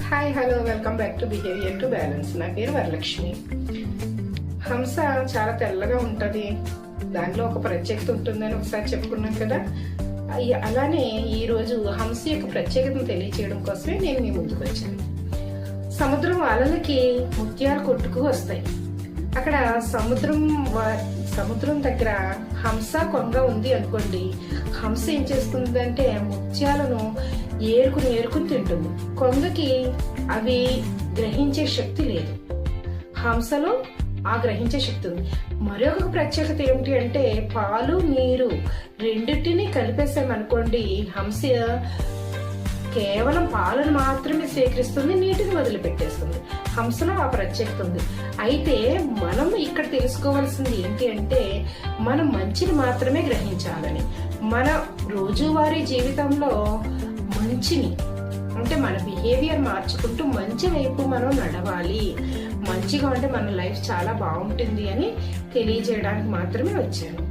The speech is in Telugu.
Hi hello welcome back to behaviour to balance. నా పేరు వరలక్ష్మి. హంస చాలా తెల్లగా ఉంటది, దానిలో ఒక ప్రత్యేకత ఉంటుందని ఒకసారి చెప్పుకున్నాం కదా. అలానే ఈ రోజు హంస యొక్క ప్రత్యేకతను తెలియచేయడం కోసమే నేను మీ ముందుకు వచ్చాను. సముద్రం అలలకి ముత్యాలు కొట్టుకు వస్తాయి. అక్కడ సముద్రం దగ్గర హంస కొంగ ఉంది అనుకోండి. హంస ఏం చేస్తుందంటే ముత్యాలను ఏరుకుని తింటుంది. కొంగకి అవి గ్రహించే శక్తి లేదు, హంసలో ఆ గ్రహించే శక్తి ఉంది. మరొక ప్రత్యేకత ఏమిటి అంటే పాలు నీరు రెండింటినీ కలిపేసామనుకోండి, హంస కేవలం పాలను మాత్రమే సేకరిస్తుంది, నీటిని వదిలిపెట్టేస్తుంది. హంసలో ఆ ప్రత్యేకత ఉంది. అయితే మనం ఇక్కడ తెలుసుకోవాల్సింది ఏంటి అంటే మనం మంచిని మాత్రమే గ్రహించాలని. మన రోజువారీ జీవితంలో మంచిని అంటే మన బిహేవియర్ మార్చుకుంటూ మంచి వైపు మనం నడవాలి. మంచిగా ఉంటే మన లైఫ్ చాలా బాగుంటుంది అని తెలియజేయడానికి మాత్రమే వచ్చాను.